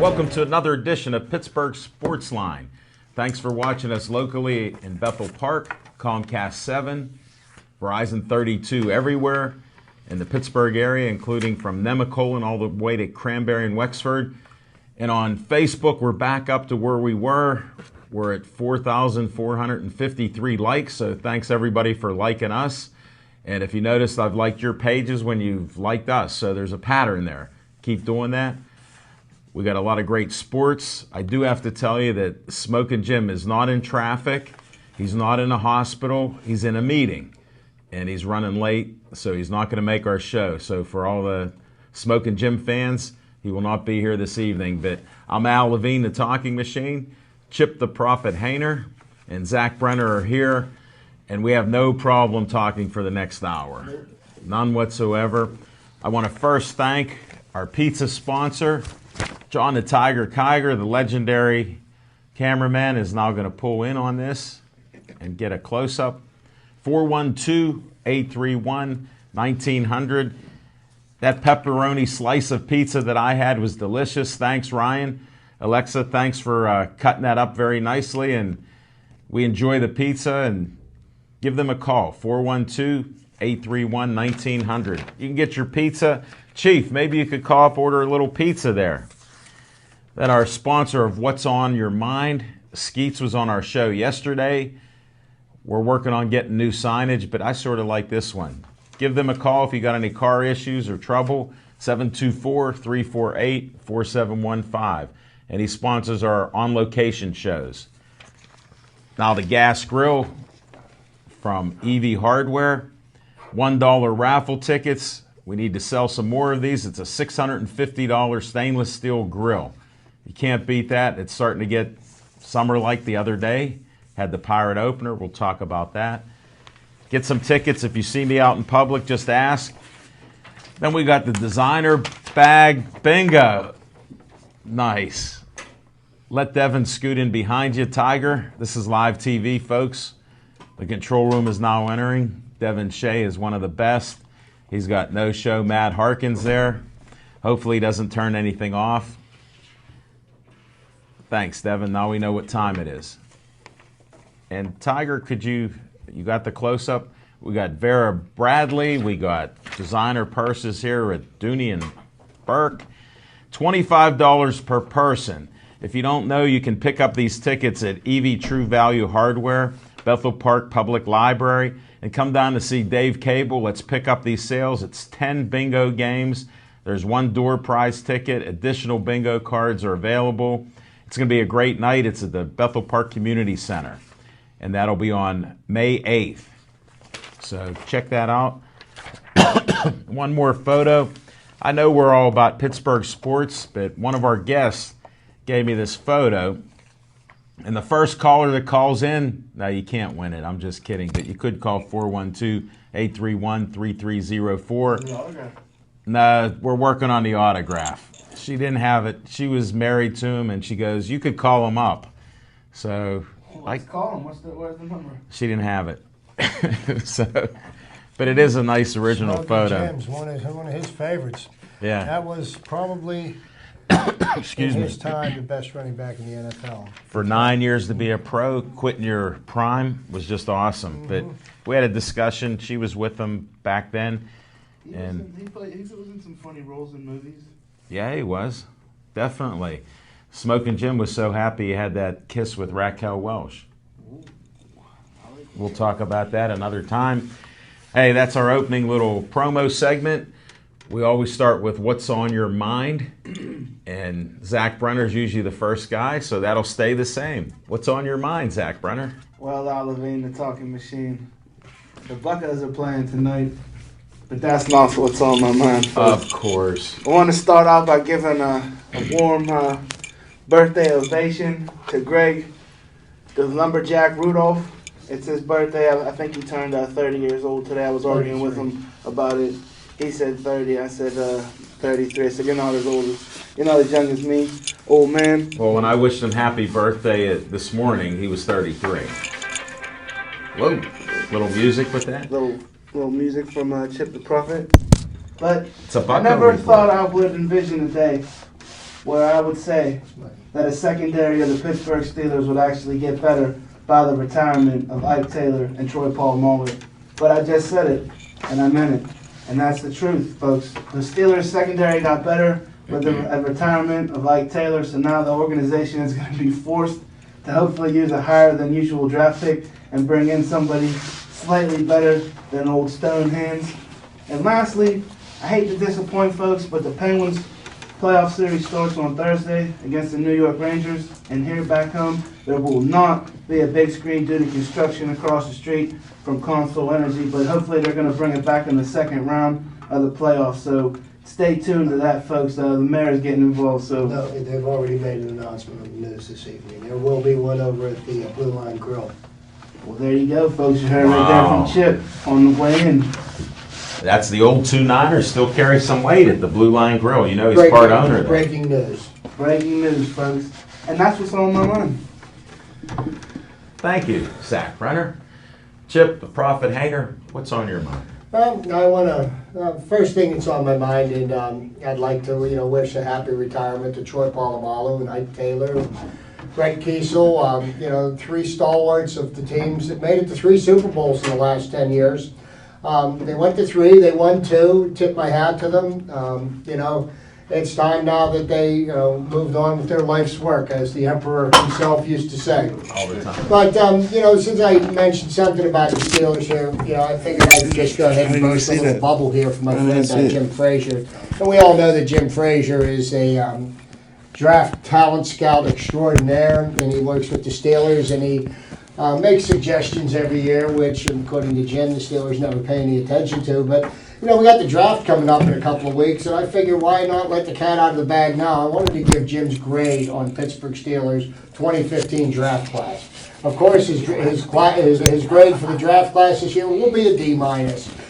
Welcome to another edition of Pittsburgh Sportsline. Thanks for watching us locally in Bethel Park, Comcast 7, Verizon 32 everywhere in the Pittsburgh area, including from Nemacolin all the way to Cranberry and Wexford. And on Facebook, we're back up to where we were. We're at 4,453 likes, so thanks everybody for liking us. And if you noticed, I've liked your pages when you've liked us, so there's a pattern there. Keep doing that. We got a lot of great sports. I do have to tell you that Smokin' Jim is not in traffic. He's not in a hospital. He's in a meeting, and he's running late, so he's not going to make our show. So for all the Smokin' Jim fans, he will not be here this evening. But I'm Al Levine, the Talking Machine. Chip the Prophet Hayner and Zach Brenner are here, and we have no problem talking for the next hour. None whatsoever. I want to first thank our pizza sponsor, John the Tiger Kiger, the legendary cameraman, is now going to pull in on this and get a close-up. 412-831-1900. That pepperoni slice of pizza that I had was delicious. Thanks, Ryan. Alexa, thanks for cutting that up very nicely. And we enjoy the pizza, and give them a call, 412-831-1900. You can get your pizza. Chief, maybe you could call up, order a little pizza there. Then our sponsor of What's on Your Mind, Skeets, was on our show yesterday. We're working on getting new signage, but I sort of like this one. Give them a call if you got any car issues or trouble, 724-348-4715. And he sponsors our on-location shows. Now the gas grill from EV Hardware, $1 raffle tickets. We need to sell some more of these. It's a $650 stainless steel grill. You can't beat that. It's starting to get summer-like the other day. Had the pirate opener. We'll talk about that. Get some tickets. If you see me out in public, just ask. Then we got the designer bag bingo. Nice. Let Devin scoot in behind you, Tiger. This is live TV, folks. The control room is now entering. Devin Shea is one of the best. He's got no-show Matt Harkins there. Hopefully he doesn't turn anything off. Thanks, Devin. Now we know what time it is. And Tiger, could you got the close-up? We got Vera Bradley. We got designer purses here at Dooney and Burke. $25 per person. If you don't know, you can pick up these tickets at EV True Value Hardware, Bethel Park Public Library, and come down to see Dave Cable. Let's pick up these sales. It's 10 bingo games. There's one door prize ticket. Additional bingo cards are available. It's going to be a great night. It's at the Bethel Park Community Center, and that'll be on May 8th. So check that out. One more photo. I know we're all about Pittsburgh sports, but one of our guests gave me this photo. And the first caller that calls in, now you can't win it. I'm just kidding. But you could call 412-831-3304. No, we're working on the autograph. She didn't have it. She was married to him, and she goes, you could call him up. So let's call him. Where's the number? She didn't have it. So, but it is a nice original photo. Jim's one of his favorites. Yeah. That was probably Excuse in me. his time the best running back in the NFL. For 9 years to be a pro, quitting your prime was just awesome. But we had a discussion. She was with him back then. He was in some funny roles in movies. Yeah, he was. Definitely. Smokin' Jim was so happy he had that kiss with Raquel Welch. We'll talk about that another time. Hey, that's our opening little promo segment. We always start with what's on your mind. And Zach Brenner's usually the first guy, so that'll stay the same. What's on your mind, Zach Brenner? Well, Al Levine, the Talking Machine. The Buckeyes are playing tonight, but that's not what's on my mind, folks. Of course. I want to start out by giving a warm birthday ovation to Greg, the lumberjack Rudolph. It's his birthday. I think he turned 30 years old today. I was arguing with him about it. He said 30. I said 33. I said, you're not as young as me, old man. Well, when I wished him happy birthday this morning, he was 33. Whoa. Little music with that? Little music from Chip the Prophet. But It's a I never thought I would envision a day where I would say that a secondary of the Pittsburgh Steelers would actually get better by the retirement of Ike Taylor and Troy Polamalu. But I just said it, and I meant it. And that's the truth, folks. The Steelers secondary got better with the retirement of Ike Taylor, so now the organization is going to be forced to hopefully use a higher than usual draft pick and bring in somebody slightly better than old Stone Hands. And lastly, I hate to disappoint folks, but the Penguins playoff series starts on Thursday against the New York Rangers, and here back home, there will not be a big screen due to construction across the street from Console Energy, but hopefully they're going to bring it back in the second round of the playoffs. So stay tuned to that, folks. The mayor is getting involved. So No, they've already made an announcement on the news this evening. There will be one over at the Blue Line Grill. well, there you go, folks. You heard right there Wow. from Chip on the way in. That's the old 2-9er still carries some weight at the Blue Line Grill. You know he's part owner there. Breaking news. Breaking news, folks. And that's what's on my mind. Thank you, Zach Brenner. Chip, the Prophet Hater, what's on your mind? Well, I want to, first thing that's on my mind, and I'd like to, wish a happy retirement to Troy Polamalu and Ike Taylor, and Greg Kiesel, 3 stalwarts of the teams that made it to 3 Super Bowls in the last 10 years. They went to 3, they won 2, tip my hat to them. It's time now that they, moved on with their life's work, as the Emperor himself used to say. All the time. But, since I mentioned something about the Steelers here, I figured I'd just go ahead and burst a little bubble here for my friend Jim Frazier. And we all know that Jim Frazier is a draft talent scout extraordinaire, and he works with the Steelers, and he makes suggestions every year, which, according to Jim, the Steelers never pay any attention to. But, we got the draft coming up in a couple of weeks, and I figure why not let the cat out of the bag now? I wanted to give Jim's grade on Pittsburgh Steelers 2015 draft class. Of course, his grade for the draft class this year will be a D-,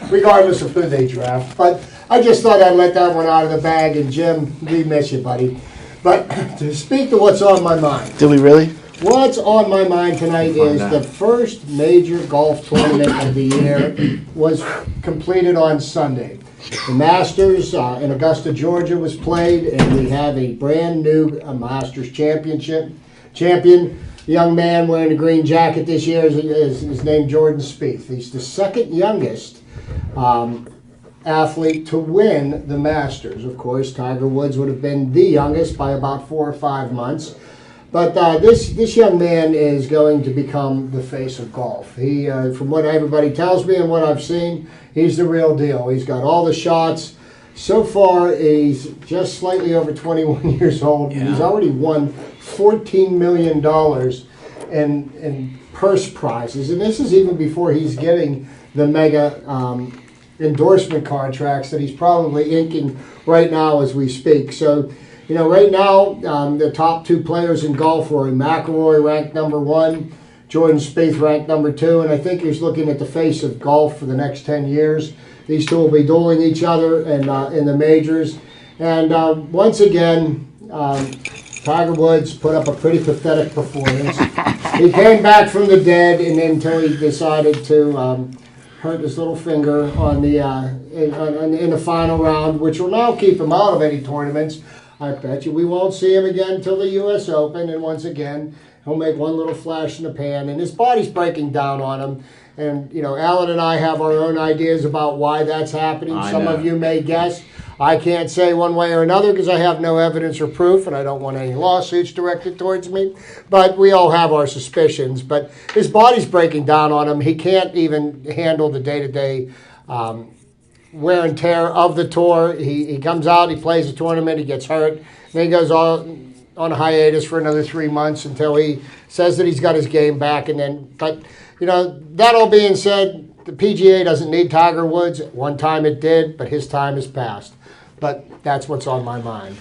regardless of who they draft. But I just thought I'd let that one out of the bag, and Jim, we miss you, buddy. But to speak to what's on my mind. Do we really? What's on my mind tonight is the first major golf tournament of the year was completed on Sunday. The Masters in Augusta, Georgia was played, and we have a brand new Masters champion. The young man wearing the green jacket this year is named Jordan Spieth. He's the second youngest athlete to win the Masters. Of course, Tiger Woods would have been the youngest by about 4 or 5 months. But this young man is going to become the face of golf. He, from what everybody tells me and what I've seen, he's the real deal. He's got all the shots. So far, he's just slightly over 21 years old. Yeah. He's already won $14 million in purse prizes. And this is even before he's getting the mega endorsement contracts that he's probably inking right now as we speak. So, right now, the top 2 players in golf are McIlroy ranked number 1, Jordan Spieth ranked number 2, and I think he's looking at the face of golf for the next 10 years. These 2 will be dueling each other in the majors. And once again, Tiger Woods put up a pretty pathetic performance. He came back from the dead, and until he decided to hurt his little finger on the in the final round, which will now keep him out of any tournaments. I bet you we won't see him again until the U.S. Open, and once again, he'll make one little flash in the pan, and his body's breaking down on him. And, Alan and I have our own ideas about why that's happening. Some of you may guess. I can't say one way or another because I have no evidence or proof, and I don't want any lawsuits directed towards me. But we all have our suspicions. But his body's breaking down on him. He can't even handle the day-to-day wear and tear of the tour. He comes out, he plays a tournament, he gets hurt, then he goes on a hiatus for another 3 months until he says that he's got his game back. But that all being said, the PGA doesn't need Tiger Woods. At one time it did, but his time has passed. But that's what's on my mind.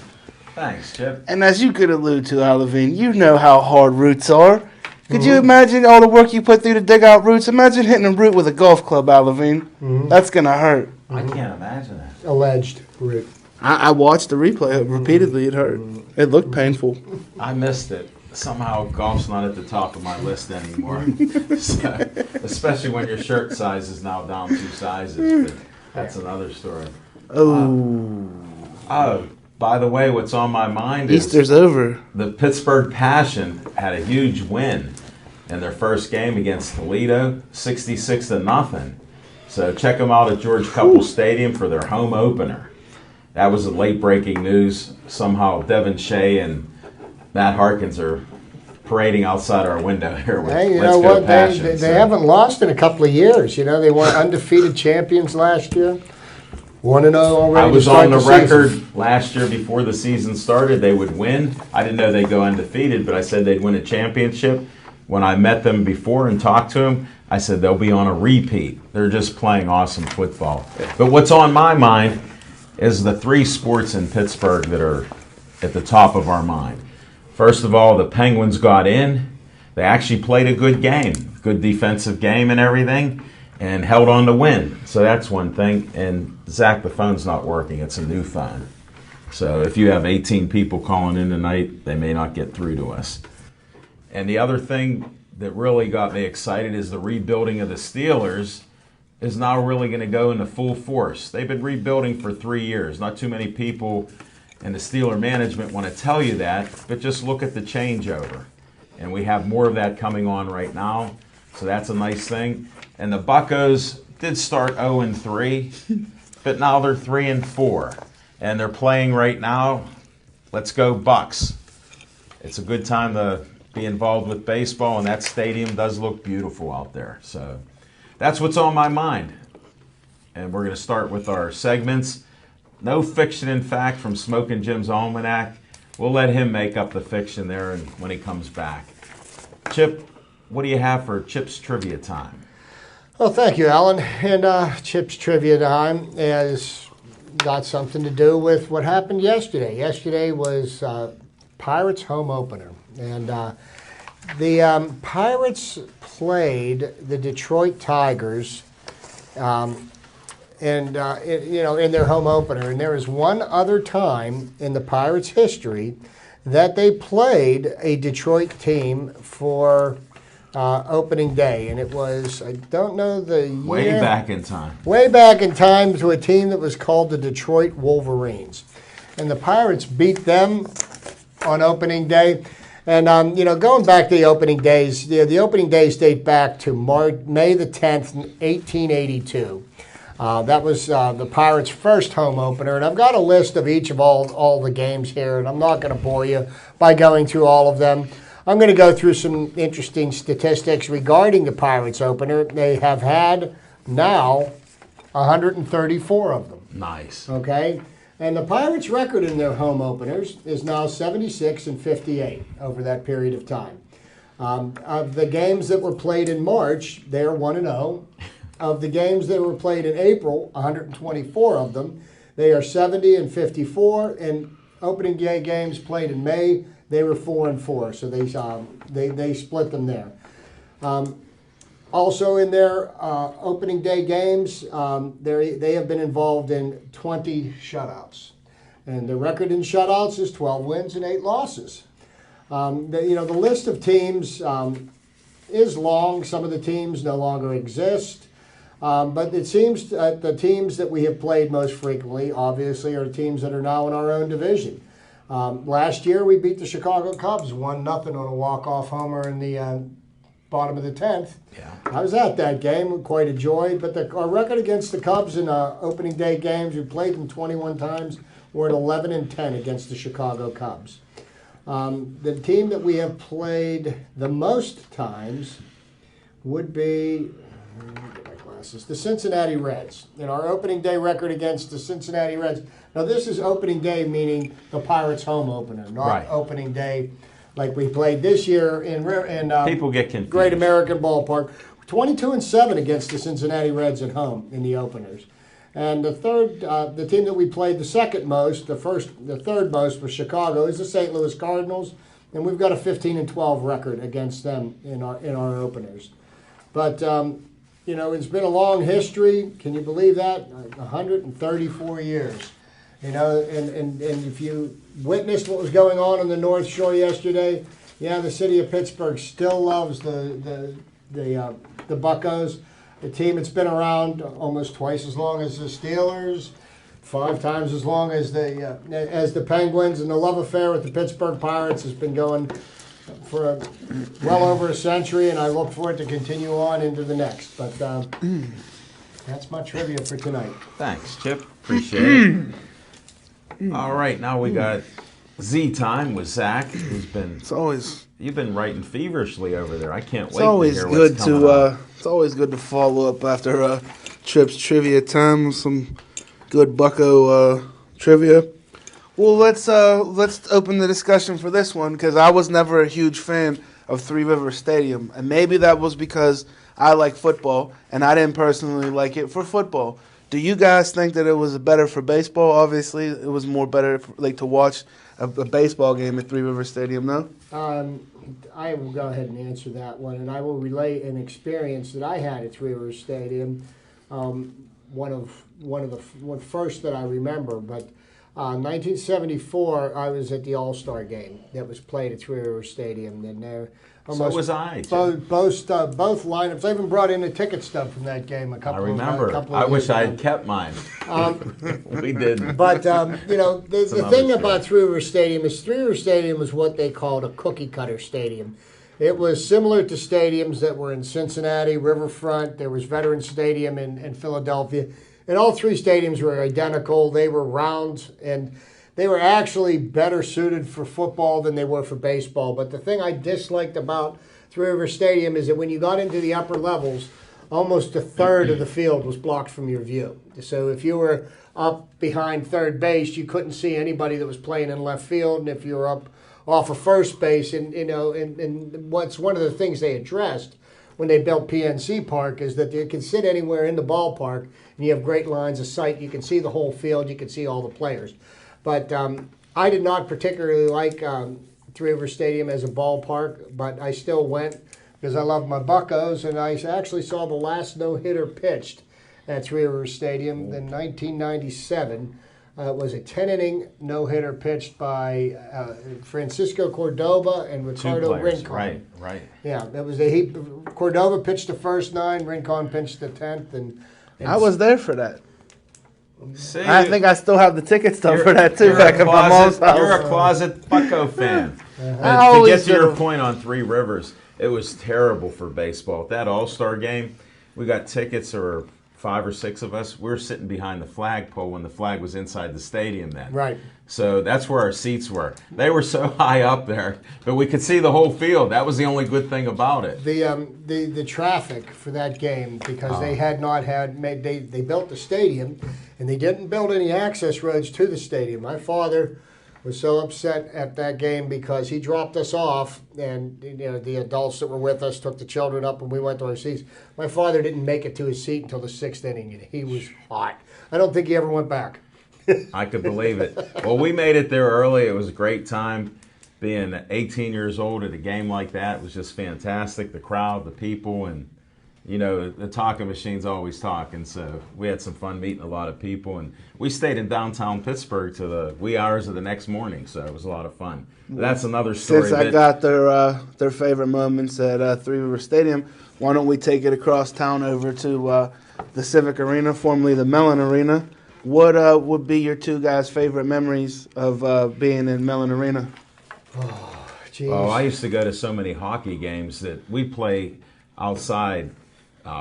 Thanks, Chip. And as you could allude to, Al Levine, you know how hard roots are. Could you imagine all the work you put through to dig out roots? Imagine hitting a root with a golf club, Al Levine. That's going to hurt. I can't imagine that. Alleged root. I watched the replay repeatedly. It hurt. It looked painful. I missed it. Somehow golf's not at the top of my list anymore. So, especially when your shirt size is now down 2 sizes. But that's another story. Oh. By the way, what's on my mind is Easter's over. the Pittsburgh Passion had a huge win in their first game against Toledo, 66-0. So check them out at George Couple Stadium for their home opener. That was a late breaking news. Somehow Devin Shea and Matt Harkins are parading outside our window here with Hey, you Let's know Go what? Passion. They haven't lost in a couple of years. You know, they were undefeated champions last year. 1-0 already. I was to start on the season. record last year before the season started. They would win. I didn't know they'd go undefeated, but I said they'd win a championship. When I met them before and talked to them, I said they'll be on a repeat. They're just playing awesome football. But what's on my mind is the three sports in Pittsburgh that are at the top of our mind. First of all, the Penguins got in. They actually played a good game, good defensive game and everything, and held on to win. So that's one thing. And Zach, the phone's not working. It's a new phone. So if you have 18 people calling in tonight, they may not get through to us. And the other thing that really got me excited is the rebuilding of the Steelers is now really going to go into full force. They've been rebuilding for 3 years. Not too many people in the Steeler management want to tell you that, but just look at the changeover. And we have more of that coming on right now, so that's a nice thing. And the Buccos did start 0-3, but now they're 3-4. And they're playing right now, let's go Bucks. It's a good time to be involved with baseball, and that stadium does look beautiful out there. So that's what's on my mind. And we're going to start with our segments. No fiction and fact from Smokin' Jim's Almanac. We'll let him make up the fiction there and when he comes back. Chip, what do you have for Chip's Trivia Time? Well, thank you, Alan. And Chip's Trivia Time has got something to do with what happened yesterday. Yesterday was Pirates home opener. And the Pirates played the Detroit Tigers in their home opener. And there is one other time in the Pirates' history that they played a Detroit team for opening day. And it was, I don't know the year. Way back in time. Way back in time to a team that was called the Detroit Wolverines. And the Pirates beat them on opening day. And, going back to the opening days, the opening days date back to May the 10th, 1882. That was the Pirates' first home opener. And I've got a list of each of all the games here, and I'm not going to bore you by going through all of them. I'm going to go through some interesting statistics regarding the Pirates opener. They have had now 134 of them. Nice. Okay? And the Pirates' record in their home openers is now 76-58 over that period of time. Of the games that were played in March, they are 1-0. Of the games that were played in April, 124 of them, they are 70-54. And opening day games played in May, they were 4-4. So they split them there. Also in their opening day games, they have been involved in 20 shutouts. And the record in shutouts is 12 wins and 8 losses. The list of teams is long. Some of the teams no longer exist. But it seems that the teams that we have played most frequently, obviously, are teams that are now in our own division. Last year, we beat the Chicago Cubs 1-0 on a walk-off homer in the bottom of the 10th. Yeah. I was at that game, quite enjoyed. But our record against the Cubs in opening day games, we played them 21 times. We're at 11-10 against the Chicago Cubs. The team that we have played the most times would be the Cincinnati Reds. In our opening day record against the Cincinnati Reds. Now, this is opening day, meaning the Pirates' home opener, not opening day like we played this year in People get confused. Great American Ballpark. 22-7 against the Cincinnati Reds at home in the openers. And the team that we played the second most, the third most was Chicago, is the St. Louis Cardinals, and we've got a 15-12 record against them in our openers. But it's been a long history. Can you believe that? 134 years. And if you witnessed what was going on the North Shore yesterday, the city of Pittsburgh still loves the Buccos, a team that's been around almost twice as long as the Steelers, 5 times as long as the Penguins, and the love affair with the Pittsburgh Pirates has been going for well over a century, and I look for it to continue on into the next. But that's my trivia for tonight. Thanks, Chip. Appreciate it. All right, now we got Z time with Zach, who's been. You've been writing feverishly over there. I can't wait to hear what's coming up. It's always good to follow up after Trip's trivia time with some good Bucko trivia. Well, let's open the discussion for this one, because I was never a huge fan of Three Rivers Stadium, and maybe that was because I like football and I didn't personally like it for football. Do you guys think that it was better for baseball? Obviously, it was more better to watch a baseball game at Three Rivers Stadium, no? I will go ahead and answer that one, and I will relay an experience that I had at Three Rivers Stadium. One of the first that I remember, but 1974, I was at the AllStar Game that was played at Three Rivers Stadium, and So was I. both lineups. I even brought in a ticket stub from that game. I remember. I wish I had kept mine. We didn't. But the thing about Three Rivers Stadium is Three Rivers Stadium was what they called a cookie cutter stadium. It was similar to stadiums that were in Cincinnati, Riverfront. There was Veterans Stadium in Philadelphia. And all 3 stadiums were identical. They were round, and they were actually better suited for football than they were for baseball. But the thing I disliked about Three Rivers Stadium is that when you got into the upper levels, almost a third of the field was blocked from your view. So if you were up behind third base, you couldn't see anybody that was playing in left field. And if you were up off of first base, and what's one of the things they addressed when they built PNC Park is that you can sit anywhere in the ballpark and you have great lines of sight. You can see the whole field. You can see all the players. But I did not particularly like Three Rivers Stadium as a ballpark, but I still went because I love my Buccos, and I actually saw the last no-hitter pitched at Three Rivers Stadium in 1997. It was a 10-inning no-hitter pitched by Francisco Cordova and Ricardo Rincon. Right. Yeah, it was Cordova pitched the first 9, Rincon pitched the 10th, and I was there for that. See, I think I still have the ticket stub for that too. You're Back at my mom's house. You're a closet Bucko fan. I To get to your always point on Three Rivers, it was terrible for baseball. That All-Star game, we got tickets, or 5 or 6 of us. We were sitting behind the flagpole when the flag was inside the stadium then. Right. So that's where our seats were. They were so high up there, but we could see the whole field. That was the only good thing about it. The traffic for that game, because they had not had they built the stadium, and they didn't build any access roads to the stadium. My father was so upset at that game because he dropped us off, and the adults that were with us took the children up, and we went to our seats. My father didn't make it to his seat until the 6th inning, and he was hot. I don't think he ever went back. I could believe it. Well, we made it there early. It was a great time. Being 18 years old at a game like that was just fantastic. The crowd, the people, and the talking machine's always talking. So we had some fun meeting a lot of people, and we stayed in downtown Pittsburgh to the wee hours of the next morning. So it was a lot of fun. That's another story. Since I got their favorite moments at Three River Stadium, why don't we take it across town over to the Civic Arena, formerly the Mellon Arena? What would be your 2 guys' favorite memories of being in Mellon Arena? Oh, geez. Oh, I used to go to so many hockey games that we play outside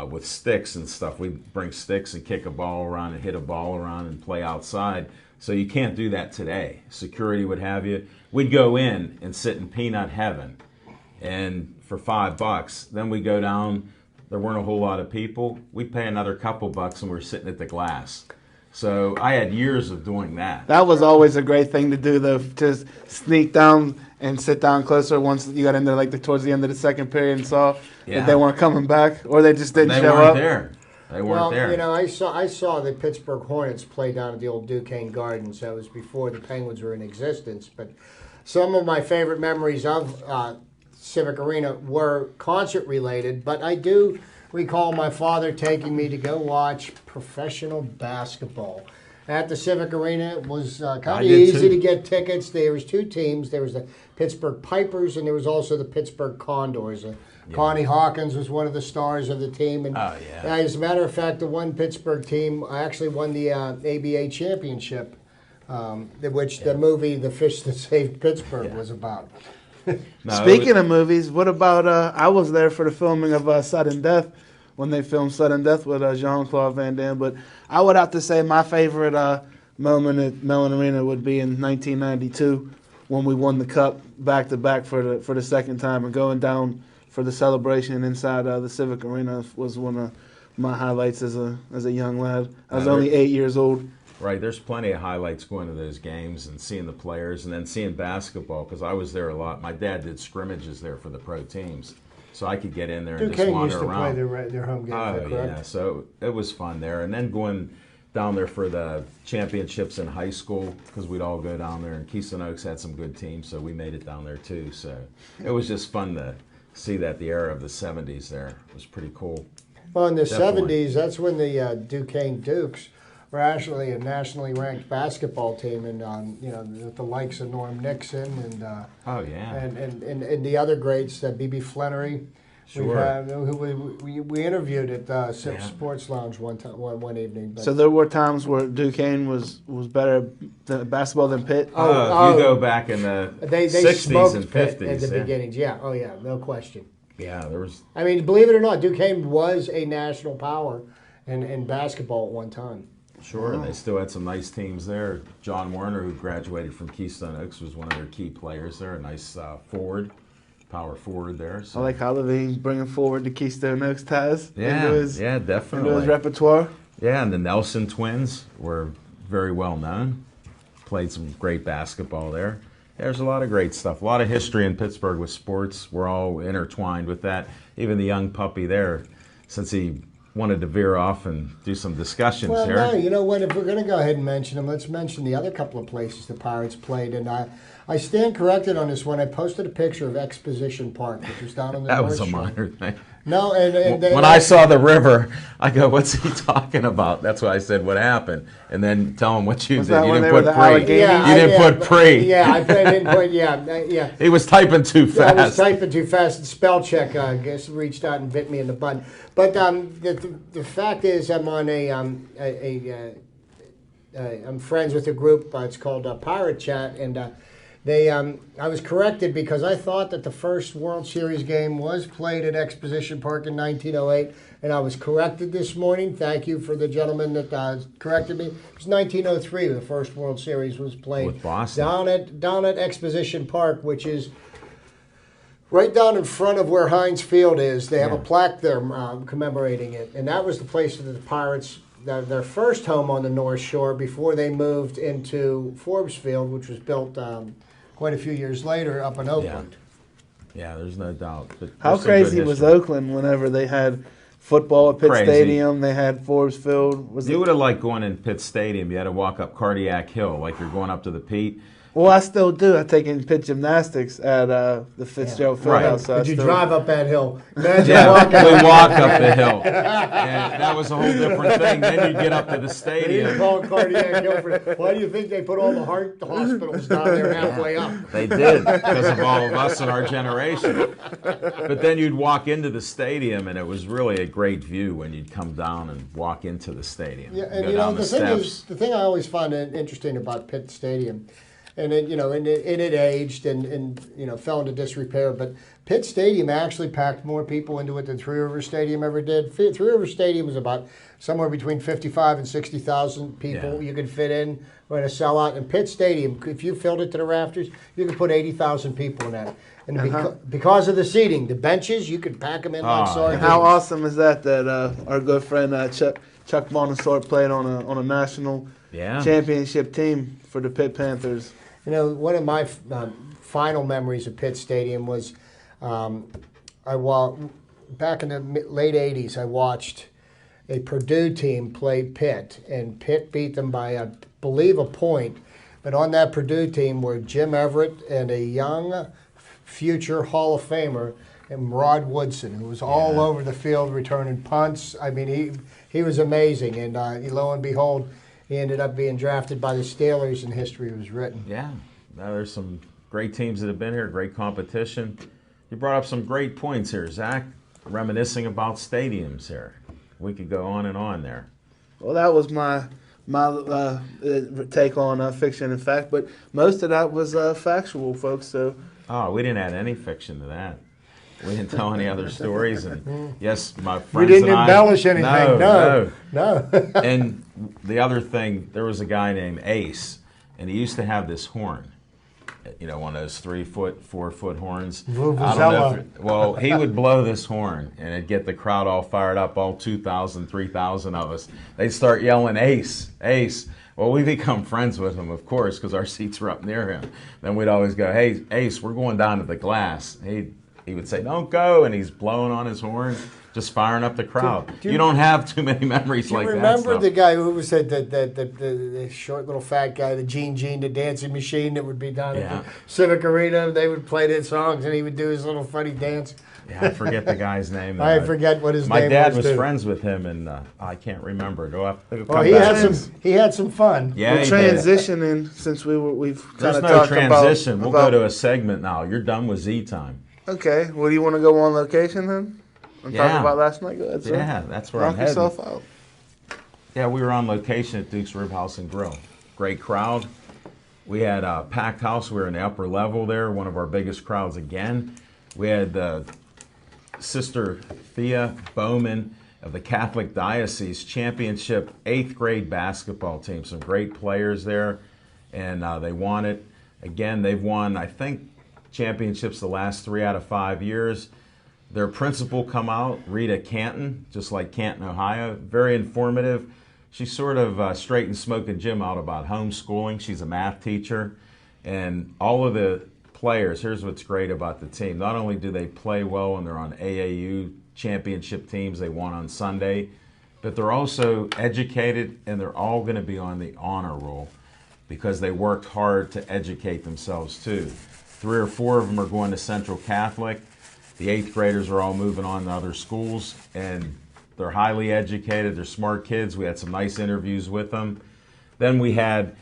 with sticks and stuff. We'd bring sticks and kick a ball around and hit a ball around and play outside. So you can't do that today. Security would have you. We'd go in and sit in peanut heaven, and for $5. Then we go down. There weren't a whole lot of people. We'd pay another couple bucks, and we're sitting at the glass. So I had years of doing that. That was always a great thing to do, though, to sneak down and sit down closer once you got in there, towards the end of the second period, and saw that they weren't coming back, or they just didn't show up. They weren't there. I saw the Pittsburgh Hornets play down at the old Duquesne Gardens. That was before the Penguins were in existence. But some of my favorite memories of Civic Arena were concert-related, but I do recall my father taking me to go watch professional basketball at the Civic Arena. It was kind of easy to get tickets. There was 2 teams. There was the Pittsburgh Pipers, and there was also the Pittsburgh Condors. Connie Hawkins was one of the stars of the team. And Oh, yeah. as a matter of fact, the one Pittsburgh team actually won the ABA championship, which the movie The Fish That Saved Pittsburgh was about. No, Speaking of movies, what about, I was there for the filming of Sudden Death, when they filmed Sudden Death with Jean-Claude Van Damme, but I would have to say my favorite moment at Mellon Arena would be in 1992 when we won the Cup back-to-back for the second time, and going down for the celebration inside the Civic Arena was one of my highlights as a young lad. I was only 8 years old. Right, there's plenty of highlights going to those games and seeing the players, and then seeing basketball, because I was there a lot. My dad did scrimmages there for the pro teams, so I could get in there and just Duquesne wander used to around. play their home games, Oh, is that correct? yeah, so it was fun there. And then going down there for the championships in high school, because we'd all go down there, and Keystone Oaks had some good teams, so we made it down there too. So it was just fun to see that, the era of the 70s there. It was pretty cool. Well, in the Definitely. 70s, that's when the Duquesne Dukes were actually a nationally ranked basketball team, and with the likes of Norm Nixon and Oh, yeah. and the other greats, B.B. Flannery. Sure. Who we interviewed at Civic Sports Lounge one evening. But So there were times where Duquesne was better at basketball than Pitt. You Oh, go back in the they 60s smoked and Pitt 50s. at the yeah. beginnings. Yeah, oh yeah, no question. Yeah, there was. I mean, believe it or not, Duquesne was a national power in basketball at one time. Sure, and they still had some nice teams there. John Warner, who graduated from Keystone Oaks, was one of their key players there. A nice power forward there. I So. like how Levine's bringing forward the Keystone Oaks ties Yeah, into his definitely. repertoire. Yeah, and the Nelson twins were very well known. Played some great basketball there. There's a lot of great stuff. A lot of history in Pittsburgh with sports. We're all intertwined with that. Even the young puppy there, since he wanted to veer off and do some discussions Well, here. no, you know what? If we're going to go ahead and mention them, let's mention the other couple of places the Pirates played. And I stand corrected on this one. I posted a picture of Exposition Park, which was down on the That North was a Shore. minor thing. No, and When I saw the river, I go, "What's he talking about?" That's why I said, "What happened?" And then tell him what you Was did. that You when didn't they were put the pre. Allegheny? You didn't put pre. Yeah, I didn't put. Yeah. He was typing too fast. I was typing too fast. And spell check, I guess, reached out and bit me in the butt. But the fact is, I'm on I'm friends with a group. It's called Pirate Chat, and I was corrected because I thought that the first World Series game was played at Exposition Park in 1908, and I was corrected this morning. Thank you for the gentleman that corrected me. It was 1903. The first World Series was played With Boston. down at Exposition Park, which is right down in front of where Heinz Field is. They have a plaque there commemorating it, and that was the place that the Pirates. Their first home on the North Shore before they moved into Forbes Field, which was built quite a few years later up in Oakland. Yeah, there's no doubt. But How there's some good crazy was history. Oakland whenever they had football at Pitt Crazy. Stadium, they had Forbes Field. Was You it? would have liked going in Pitt Stadium. You had to walk up Cardiac Hill, like you're going up to the Pete. Well, I still do. I take in pit gymnastics at the Fitzgerald Right. Fieldhouse. So I Did you still- drive up that hill? Imagine Yeah, walking. we walk up the hill. And that was a whole different thing. Then you get up to the They didn't stadium. call it Cardiac Hill. Why do you think they put all the heart hospitals down there halfway up? They did, because of all of us in our generation. But then you'd walk into the stadium, and it was really a great view when you'd come down and walk into the stadium. Yeah, and go you know down the thing is, the thing I always find interesting about Pitt Stadium, and it aged and fell into disrepair. But Pitt Stadium actually packed more people into it than Three Rivers Stadium ever did. Three Rivers Stadium was about somewhere between 55 and 60,000 people Yeah. you could fit in when a sellout. And Pitt Stadium, if you filled it to the rafters, you could put 80,000 people in that. And because of the seating, the benches, you could pack them in like Oh, sardines. How awesome is that? That our good friend Chuck Montesort played on a national Yeah. championship team for the Pitt Panthers. You know, one of my final memories of Pitt Stadium was back in the late 80s, I watched a Purdue team play Pitt, and Pitt beat them by, I believe, a point. But on that Purdue team were Jim Everett and a young future Hall of Famer, and Rod Woodson, who was all over the field returning punts. I mean, he was amazing, and lo and behold, he ended up being drafted by the Steelers, and history was written. Yeah. Now there's some great teams that have been here, great competition. You brought up some great points here, Zach, reminiscing about stadiums here. We could go on and on there. Well, that was my take on fiction and fact, but most of that was factual, folks. So, Oh, we didn't add any fiction to that. We didn't tell any other stories. And yes, my We friends didn't and embellish I, anything. No. And the other thing, there was a guy named Ace, and he used to have this horn. You know, one of those 3-foot, 4-foot horns. Vuvuzela. Well, he would blow this horn, and it'd get the crowd all fired up, all 2,000, 3,000 of us. They'd start yelling, Ace, Ace. Well, we become friends with him, of course, because our seats were up near him. Then we'd always go, hey, Ace, we're going down to the glass. He would say, don't go, and he's blowing on his horn, just firing up the crowd. You don't have too many memories like that. Do you remember the guy who was the short little fat guy, the Gene, the dancing machine that would be down at the Civic Arena? They would play their songs, and he would do his little funny dance. Yeah, I forget the guy's name. I forget what his name was. My dad was too. friends with him, and I can't remember. Well, he had some fun. Yeah, we're transitioning since we've kind There's of no talked transition. about. We'll go to a segment now. You're done with Z time. Okay. Well, do you want to go on location then? I'm talking about last night. Go ahead, sir. Yeah, that's where Knock I'm heading. yourself out. Yeah, we were on location at Duke's Rib House and Grill. Great crowd. We had a packed house. We were in the upper level there, one of our biggest crowds again. We had Sister Thea Bowman of the Catholic Diocese Championship 8th grade basketball team. Some great players there, and they won it. Again, they've won, I think, championships the last 3 out of 5 years. Their principal come out, Rita Canton, just like Canton, Ohio. Very informative. She sort of straightened Smoking Jim out about homeschooling. She's a math teacher. And all of the players, here's what's great about the team. Not only do they play well and they're on AAU championship teams, they won on Sunday, but they're also educated, and they're all going to be on the honor roll because they worked hard to educate themselves too. 3 or 4 of them are going to Central Catholic. The 8th graders are all moving on to other schools, and they're highly educated. They're smart kids. We had some nice interviews with them. Then we had,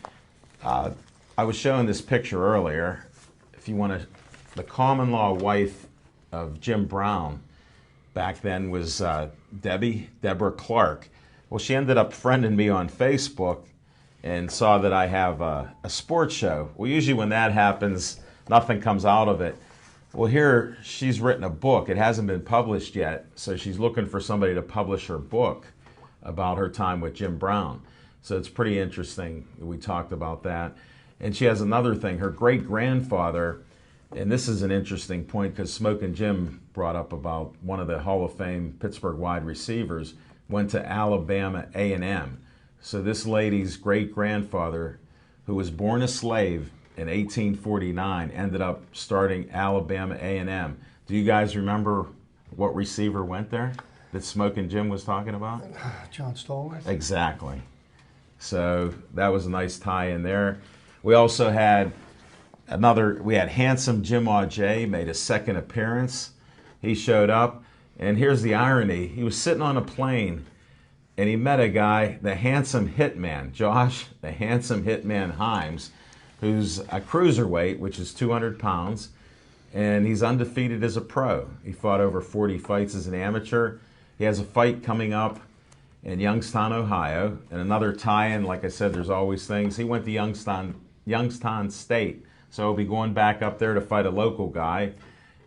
I was showing this picture earlier. If you want to, the common law wife of Jim Brown back then was Deborah Clark. Well, she ended up friending me on Facebook and saw that I have a sports show. Well, usually when that happens, nothing comes out of it. Well, here she's written a book. It hasn't been published yet, so she's looking for somebody to publish her book about her time with Jim Brown. So it's pretty interesting. We talked about that. And she has another thing. Her great-grandfather, and this is an interesting point because Smokin' Jim brought up about one of the Hall of Fame Pittsburgh wide receivers, went to Alabama A&M. So this lady's great-grandfather, who was born a slave in 1849, ended up starting Alabama A&M. Do you guys remember what receiver went there that Smokin' Jim was talking about? John Stallworth? Exactly. So that was a nice tie in there. We also had we had handsome Jim Auger made a second appearance. He showed up, and here's the irony. He was sitting on a plane, and he met a guy, the handsome hitman, Josh, the handsome hitman Himes, who's a cruiserweight, which is 200 pounds, and he's undefeated as a pro. He fought over 40 fights as an amateur. He has a fight coming up in Youngstown, Ohio, and another tie-in. Like I said, there's always things. He went to Youngstown State, so he'll be going back up there to fight a local guy,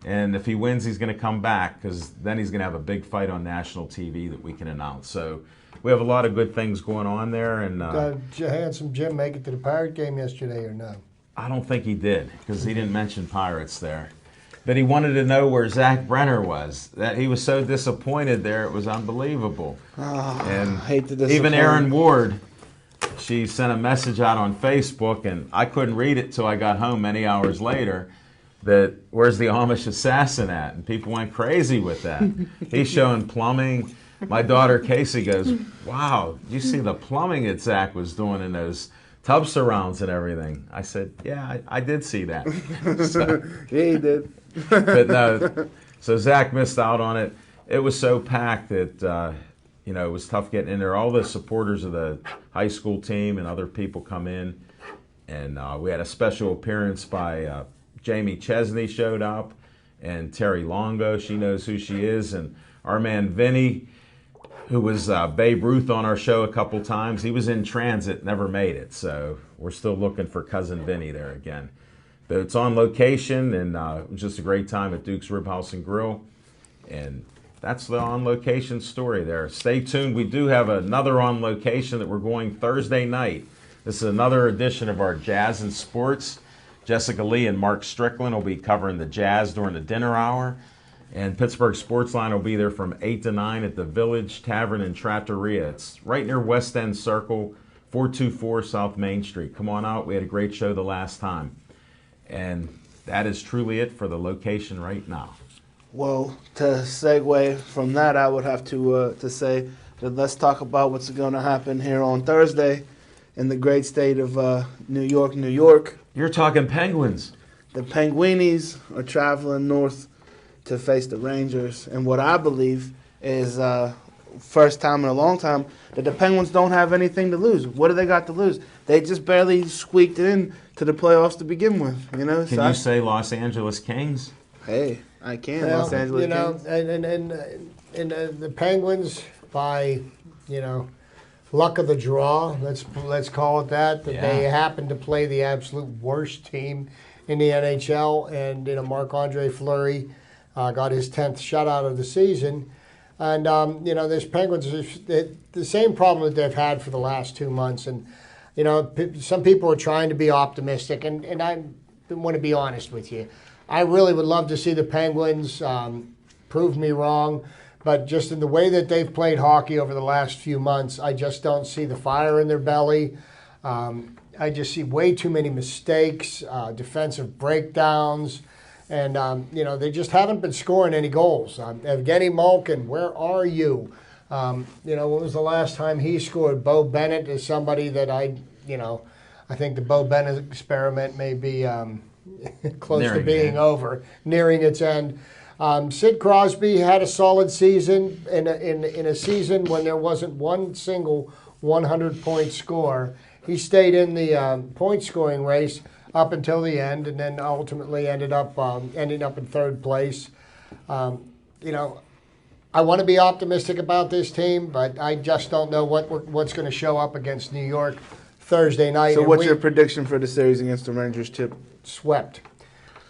and if he wins, he's going to come back because then he's going to have a big fight on national TV that we can announce. So we have a lot of good things going on there. And handsome Jim make it to the Pirate game yesterday or no? I don't think he did because he didn't mention Pirates there. But he wanted to know where Zach Brenner was. That he was so disappointed there, it was unbelievable. And I hate to disappoint. even Erin Ward, she sent a message out on Facebook, and I couldn't read it till I got home many hours later, that where's the Amish assassin at? And people went crazy with that. He's showing plumbing. My daughter Casey goes, wow, did you see the plumbing that Zach was doing in those tub surrounds and everything? I said, yeah, I did see that. So, yeah, he did. but no, so Zach missed out on it. It was so packed that, it was tough getting in there. All the supporters of the high school team and other people come in. And we had a special appearance by Jamie Chesney showed up. and Terry Longo. She knows who she is. And our man Vinny, who was Babe Ruth on our show a couple times, he was in transit, never made it. So we're still looking for Cousin Vinny there again. But it's on location, and it was just a great time at Duke's Rib House and Grill. And that's the on-location story there. Stay tuned. We do have another on-location that we're going Thursday night. This is another edition of our Jazz and Sports. Jessica Lee and Mark Strickland will be covering the Jazz during the dinner hour. And Pittsburgh Sportsline will be there from 8 to 9 at the Village Tavern and Trattoria. It's right near West End Circle, 424 South Main Street. Come on out. We had a great show the last time. And that is truly it for the location right now. Well, to segue from that, I would have to say that let's talk about what's going to happen here on Thursday in the great state of New York, New York. You're talking Penguins. The Penguinis are traveling north to face the Rangers, and what I believe is first time in a long time that the Penguins don't have anything to lose. What do they got to lose? They just barely squeaked in to the playoffs to begin with. You know, Can you say Los Angeles Kings? Hey, I can. Well, Los Angeles Kings. And the Penguins, by luck of the draw, let's call it that, they happen to play the absolute worst team in the NHL, and Marc-Andre Fleury got his 10th shutout of the season. And, this Penguins, the same problem that they've had for the last 2 months. And, some people are trying to be optimistic, and I want to be honest with you. I really would love to see the Penguins prove me wrong, but just in the way that they've played hockey over the last few months, I just don't see the fire in their belly. I just see way too many mistakes, defensive breakdowns. And, they just haven't been scoring any goals. Evgeny Malkin, where are you? When was the last time he scored? Bo Bennett is somebody that I think the Bo Bennett experiment may be close to being over, nearing its end. Sid Crosby had a solid season in a season when there wasn't one single 100-point score. He stayed in the point-scoring race up until the end, and then ultimately ending up in third place. I want to be optimistic about this team, but I just don't know what's going to show up against New York Thursday night. So what's your prediction for the series against the Rangers, Chip? Swept.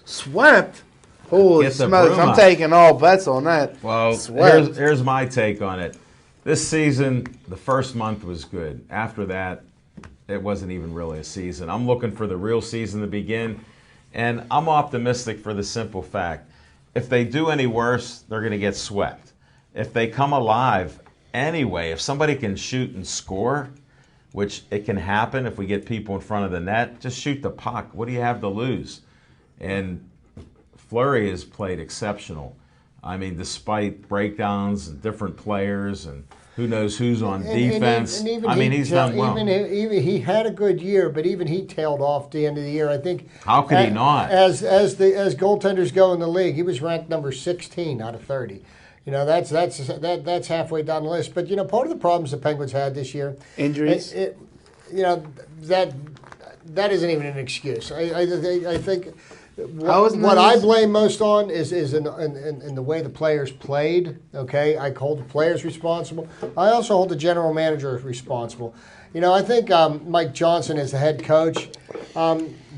Swept? Holy smokes, I'm taking all bets on that. Well, here's my take on it. This season, the first month was good. After that, it wasn't even really a season. I'm looking for the real season to begin, and I'm optimistic for the simple fact, if they do any worse, they're going to get swept. If they come alive anyway, if somebody can shoot and score, which it can happen if we get people in front of the net, just shoot the puck. What do you have to lose? And Fleury has played exceptional. I mean, despite breakdowns and different players and who knoes who's on defense. And he's done well. Even he had a good year, but even he tailed off at the end of the year. I think. How could he not? As goaltenders go in the league, he was ranked number 16 out of 30. That's halfway down the list. But part of the problems the Penguins had this year, injuries. That isn't even an excuse. I think. What I blame most on is in the way the players played. Okay, I hold the players responsible. I also hold the general manager responsible. I think Mike Johnson as the head coach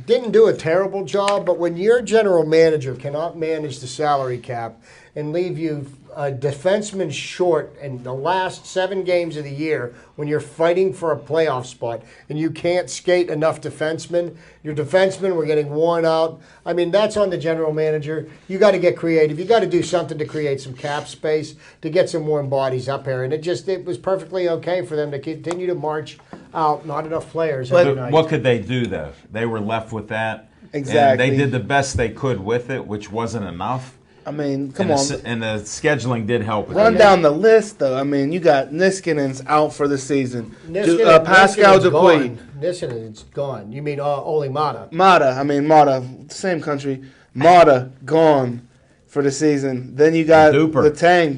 didn't do a terrible job, but when your general manager cannot manage the salary cap and leave you a defenseman short in the last 7 games of the year when you're fighting for a playoff spot and you can't skate enough defensemen, your defensemen were getting worn out. I mean, that's on the general manager. You got to get creative. You got to do something to create some cap space to get some warm bodies up here. And it was perfectly okay for them to continue to march out. Not enough players. But what could they do, though? They were left with that. Exactly. And they did the best they could with it, which wasn't enough. I mean, come on. And the scheduling did help. Run down the list, though. I mean, you got Niskanen's out for the season. Pascal Dupuis. Niskanen's gone. You mean Oli Mata? Mata, same country. Mata, gone. for the season. Then you got Duper. Letang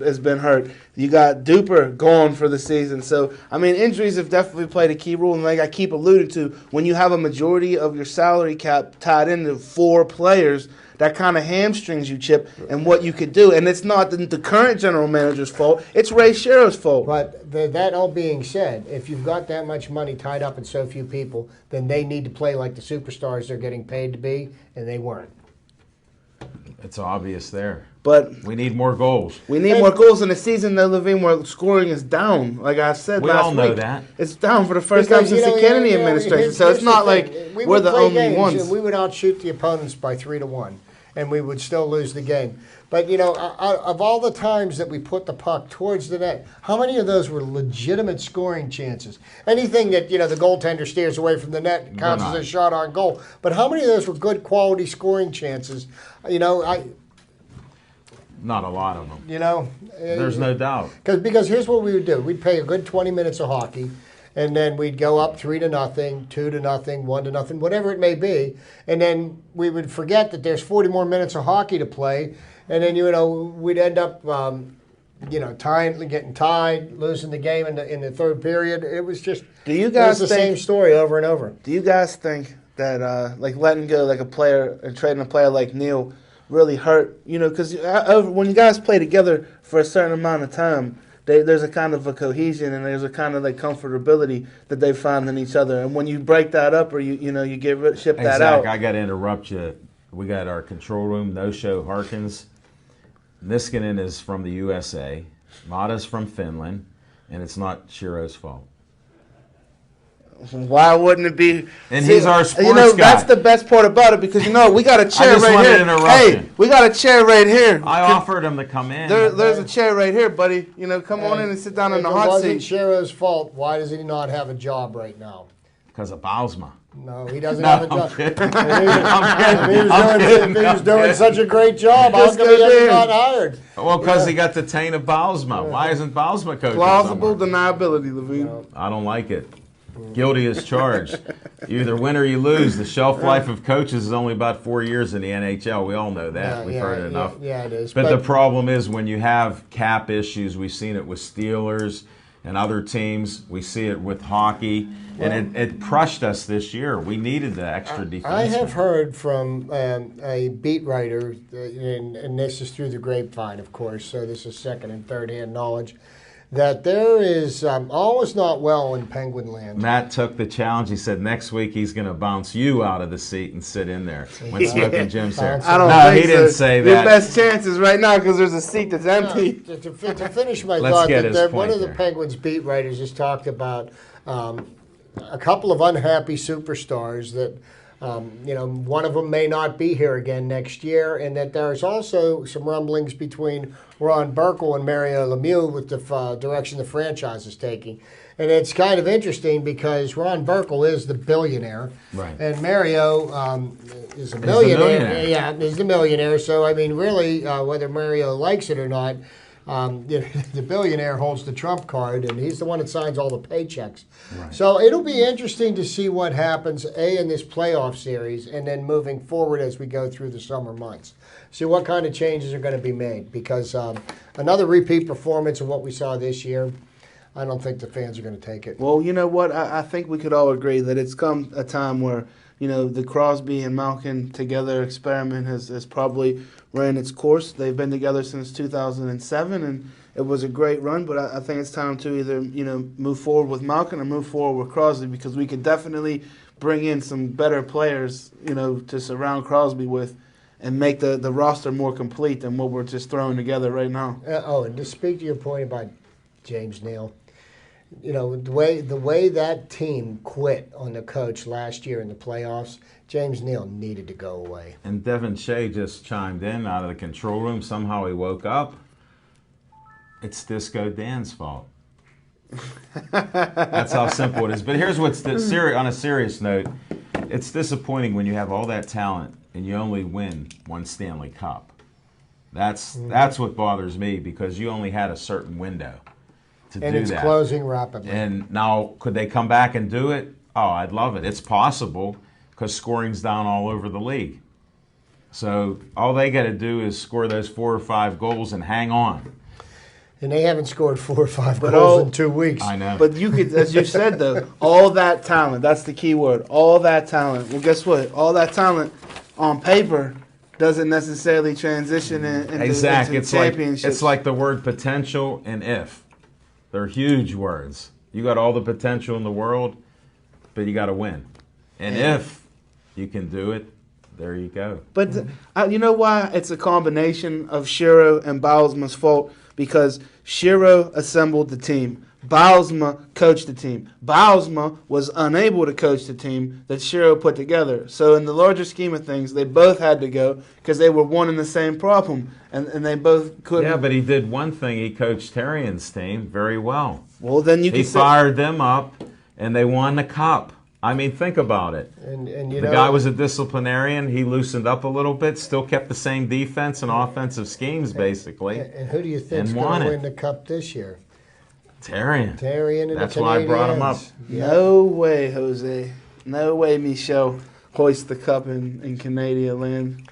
has been hurt. You got Duper gone for the season. So, I mean, injuries have definitely played a key role. And like I keep alluding to, when you have a majority of your salary cap tied into 4 players, that kind of hamstrings you, Chip, and what you could do. And it's not the current general manager's fault. It's Ray Shero's fault. But that all being said, if you've got that much money tied up in so few people, then they need to play like the superstars they're getting paid to be, and they weren't. It's obvious there. But we need more goals. We need more goals in the season, though, Levine, where scoring is down. Like I said we last all know week, that. It's down for the first time since the Kennedy administration. So it's not like we're the only ones. We would outshoot the opponents by 3-1, and we would still lose the game. But, of all the times that we put the puck towards the net, how many of those were legitimate scoring chances? Anything that, the goaltender steers away from the net counts as a shot on goal. But how many of those were good quality scoring chances? Not a lot of them. There's no doubt. Because here's what we would do. We'd play a good 20 minutes of hockey, and then we'd go up 3-0, 2-0, 1-0, whatever it may be, and then we would forget that there's 40 more minutes of hockey to play, and then we'd end up getting tied, losing the game in the third period. It was just the same story over and over. Do you guys think that letting go like a player and trading a player like Neil really hurt? Because when you guys play together for a certain amount of time, there's a kind of a cohesion and there's a kind of like comfortability that they find in each other. And when you break that up or you ship that out. Zach, I got to interrupt you. We got our control room, no-show Harkins. Niskanen is from the USA. Mata's from Finland. And it's not Shiro's fault. Why wouldn't it be? And he's our sports guy. That's the best part about it because we got a chair right here. Hey, we got a chair right here. I offered him to come in. There's a chair right here, buddy. Come on in and sit down in the hot seat. If it wasn't Shiro's fault, why does he not have a job right now? Because of Bausma. No, he doesn't have a job. I'm kidding. If he was doing such a great job, how come he not hired? Well, because he got the taint of Bausma. Why isn't Bausma coaching? Plausible deniability, Levine. No. I don't like it. Guilty as charged. You either win or you lose. The shelf life of coaches is only about 4 years in the NHL. We all know that. We've heard it enough. Yeah, it is. But the problem is when you have cap issues, we've seen it with Steelers and other teams. We see it with hockey. And it crushed us this year. We needed the extra defense. I have heard from a beat writer, and this is through the grapevine, of course, so this is second and third hand knowledge, that there is all is not well in Penguin land. Matt took the challenge. He said next week he's going to bounce you out of the seat and sit in there when Smoking Jim's there. I don't think he didn't say that. Your best chances right now because there's a seat that's empty. To finish my thought, one of the Penguins beat writers has talked about a couple of unhappy superstars that, one of them may not be here again next year, and that there's also some rumblings between Ron Burkle and Mario Lemieux with the direction the franchise is taking. And it's kind of interesting because Ron Burkle is the billionaire, right, and Mario is a millionaire. Yeah, is the millionaire. So, I mean, really, whether Mario likes it or not, the billionaire holds the trump card, and he's the one that signs all the paychecks. Right. So it'll be interesting to see what happens, in this playoff series, and then moving forward as we go through the summer months. See what kind of changes are going to be made, because another repeat performance of what we saw this year, I don't think the fans are going to take it. Well, you know what? I think we could all agree that it's come a time where, the Crosby and Malkin together experiment has probably ran its course. They've been together since 2007, and it was a great run. But I think it's time to either, move forward with Malkin or move forward with Crosby, because we could definitely bring in some better players, to surround Crosby with and make the roster more complete than what we're just throwing together right now. And to speak to your point about James Neal, the way that team quit on the coach last year in the playoffs, James Neal needed to go away. And Devin Shea just chimed in out of the control room. Somehow he woke up. It's Disco Dan's fault. That's how simple it is. But here's what's on a serious note. It's disappointing when you have all that talent and you only win one Stanley Cup. That's what bothers me, because you only had a certain window to do that. And it's closing rapidly. And now, could they come back and do it? Oh, I'd love it. It's possible, because scoring's down all over the league. So all they got to do is score those 4 or 5 goals and hang on. And they haven't scored 4 or 5 But goals all- in 2 weeks. I know. But you could, as you said though, all that talent. That's the key word. All that talent. Well, guess what? All that talent on paper doesn't necessarily transition into Exactly. into championships. It's like the word potential and if. They're huge words. You got all the potential in the world, but you got to win. And if you can do it, there you go. But you know why? It's a combination of Shiro and Baalsma's fault, because Shiro assembled the team. Baalsma coached the team. Baalsma was unable to coach the team that Shiro put together. So in the larger scheme of things, they both had to go because they were one and the same problem, and they both couldn't. Yeah, but he did one thing. He coached Terrian's team very well. Well, then you He can say, fired them up, and they won the cup. I mean, think about it. And The guy was a disciplinarian. He loosened up a little bit, still kept the same defense and offensive schemes, basically. And who do you think's And going won to it. win the cup this year? Terrian. Terrian and That's the why I brought him up. Canadiens. no way, Jose. No way, Michel. Hoist the cup in Canadian land.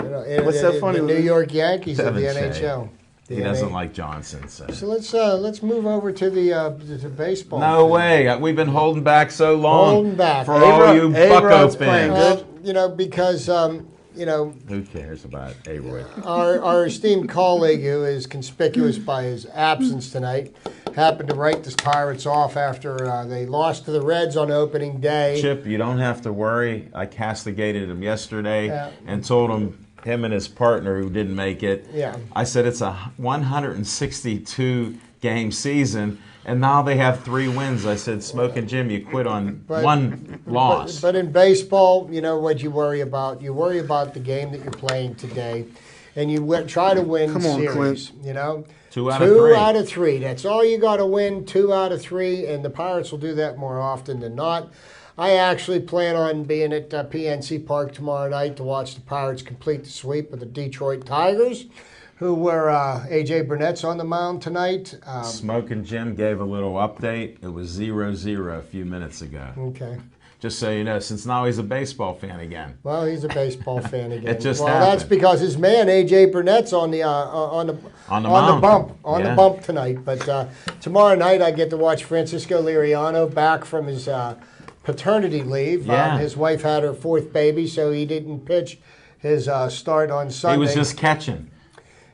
You know, and What's so funny The with New it? York Yankees of the Devin Shea. NHL. He doesn't like Johnson. So. So let's move over to the baseball. No way. We've been holding back so long. Holding back. For all you A-Rod's Bucko playing fans. good. You know, because Who cares about A-Roy? our esteemed colleague, who is conspicuous by his absence tonight, happened to write the Pirates off after they lost to the Reds on opening day. Chip, you don't have to worry. I castigated him yesterday Yeah. and told him and his partner who didn't make it. Yeah. I said it's a 162 game season, and now they have 3 wins. I said, Smoke and Jim, you quit on But- one loss. But in baseball, you know what you worry about? You worry about the game that you're playing today, and you try to win Come on, series. Clint. You know, 2 out of 3. 2 out of 3. That's all you got to win. 2 out of 3, and the Pirates will do that more often than not. I actually plan on being at PNC Park tomorrow night to watch the Pirates complete the sweep of the Detroit Tigers, who were A.J. Burnett's on the mound tonight. Smoke and Jim gave a little update. It was 0-0 a few minutes ago. Okay. Just so you know, since now he's a baseball fan again. Well, he's a baseball fan again. It just well, happened. that's because his man A.J. Burnett's on the On the bump mound. Yeah. bump tonight. But tomorrow night I get to watch Francisco Liriano back from his paternity leave. Yeah. His wife had her 4th baby, so he didn't pitch his start on Sunday. He was just catching.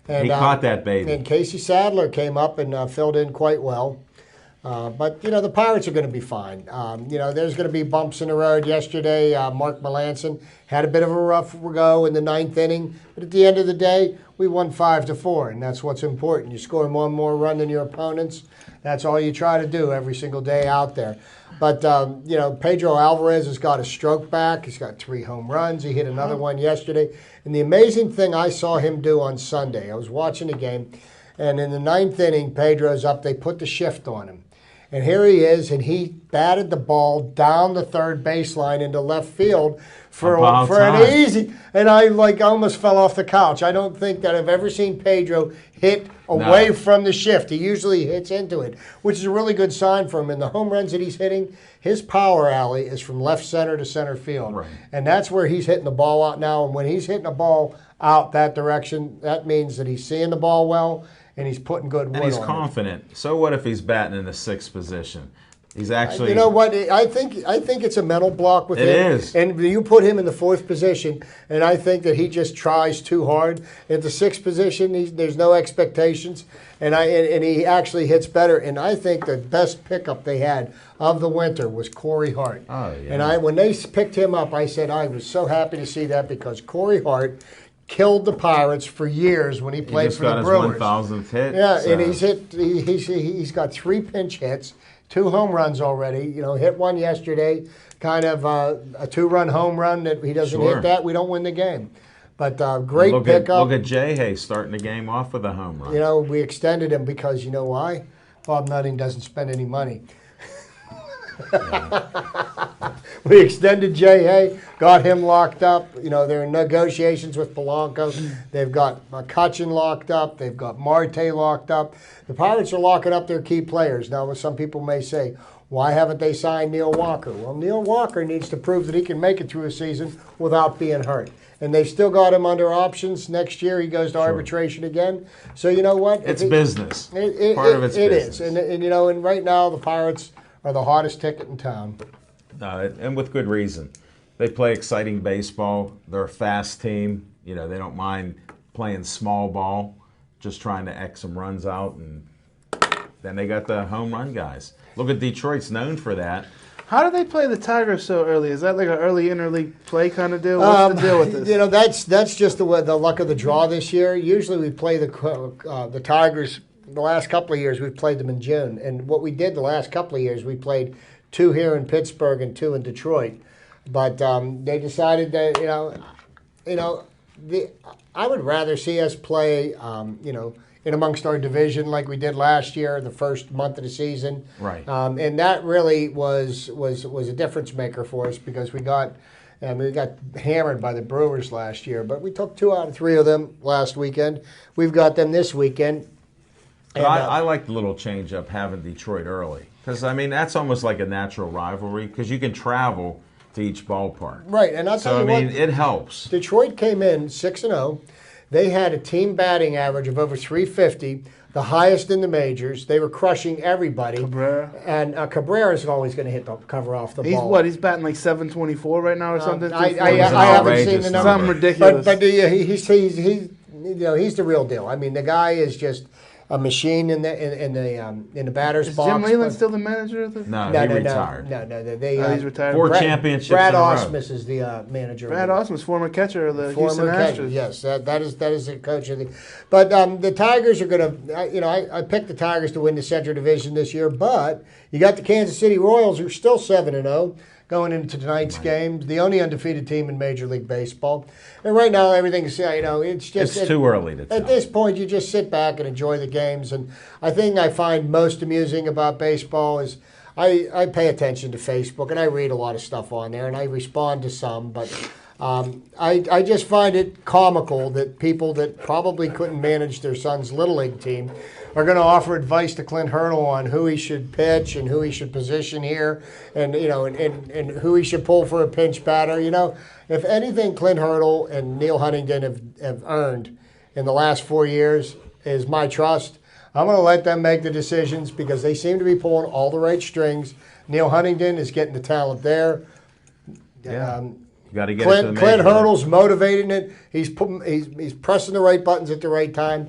And, he caught that baby. And Casey Sadler came up and filled in quite well. But, you know, the Pirates are going to be fine. You know, there's going to be bumps in the road. Yesterday, Mark Melanson had a bit of a rough go in the 9th inning. But at the end of the day, we won 5-4, and that's what's important. You score 1 more run than your opponents. That's all you try to do every single day out there. But, you know, Pedro Alvarez has got a stroke back. He's got 3 home runs. He hit another one yesterday. And the amazing thing I saw him do on Sunday, I was watching the game, and in the 9th inning, Pedro's up. They put the shift on him. And here he is, and he batted the ball down the 3rd baseline into left field for About an time. easy. And I almost fell off the couch. I don't think that I've ever seen Pedro hit away from the shift. He usually hits into it, which is a really good sign for him. And the home runs that he's hitting, his power alley is from left center to center field. Right. And that's where he's hitting the ball out now. And when he's hitting the ball out that direction, that means that he's seeing the ball well and he's putting good wood And he's on it. confident. So what if he's batting in the 6th position? He's actually. You know what? I think it's a mental block with It him. is. And you put him in the 4th position, and I think that he just tries too hard. At the 6th position, there's no expectations, and he actually hits better. And I think the best pickup they had of the winter was Corey Hart. Oh, yeah. And when they picked him up, I said I was so happy to see that because Corey Hart killed the Pirates for years when he He played just for got the his Brewers. 1,000th hit. Yeah, so. and he's got 3 pinch hits, 2 home runs already. You know, hit one yesterday, kind of a 2-run home run that he doesn't Sure. hit that, we don't win the game. But great look pickup. Look at Jay Hay starting the game off with a home run. You know, we extended him because you know why? Bob Nutting doesn't spend any money. We extended Jay Hay, got him locked up. You know, they're in negotiations with Polanco. They've got McCutcheon locked up. They've got Marte locked up. The Pirates are locking up their key players. Now, some people may say, Why haven't they signed Neil Walker? Well, Neil Walker needs to prove that he can make it through a season without being hurt. And they've still got him under options. Next year he goes to arbitration again. So you know what? It's business. Part of it's it business. is. And you know, and right now the Pirates are the hottest ticket in town. And with good reason. They play exciting baseball. They're a fast team. You know, they don't mind playing small ball, just trying to X some runs out. And then they got the home run guys. Look at Detroit's known for that. How do they play the Tigers so early? Is that like an early interleague play kind of deal? What's the deal with this? You know, that's just the luck of the draw this year. Usually we play the Tigers. The last couple of years we've played them in June, and what we did the last couple of years we played 2 here in Pittsburgh and 2 in Detroit. But they decided that I would rather see us play in amongst our division like we did last year, the first month of the season. Right. And that really was a difference maker for us because we got hammered by the Brewers last year. But we took 2 out of 3 of them last weekend. We've got them this weekend. But I like the little change up having Detroit early. Because, I mean, that's almost like a natural rivalry because you can travel to each ballpark. Right, and I'll tell you what. It helps. Detroit came in 6-0. They had a team batting average of over 350, the highest in the majors. They were crushing everybody. Cabrera. And Cabrera's always going to hit the cover off the ball. He's batting like 724 right now or something? I haven't seen the number. Something ridiculous. But he's the real deal. I mean, the guy is just a machine in the batter's Is box. Jim Leyland still the manager of the? No, he retired. No. He's retired. 4 championships Brad in a row. Osmus is the manager. Brad Osmus, former catcher of the Houston Astros. Yes, that is the coach of the. But the Tigers are going to. I picked the Tigers to win the Central Division this year, but you got the Kansas City Royals, who are still 7-0. Going into tonight's game, the only undefeated team in Major League Baseball, and right now everything's it's too early to tell. At this point, you just sit back and enjoy the games. And I think I find most amusing about baseball is I pay attention to Facebook and I read a lot of stuff on there and I respond to some, but I just find it comical that people that probably couldn't manage their son's Little League team are going to offer advice to Clint Hurdle on who he should pitch and who he should position here and and who he should pull for a pinch batter. If anything Clint Hurdle and Neil Huntington have earned in the last 4 years is my trust. I'm going to let them make the decisions because they seem to be pulling all the right strings. Neil Huntington is getting the talent there. Yeah. You got to get it to the Clint major Hurdle's motivating it. He's pressing the right buttons at the right time.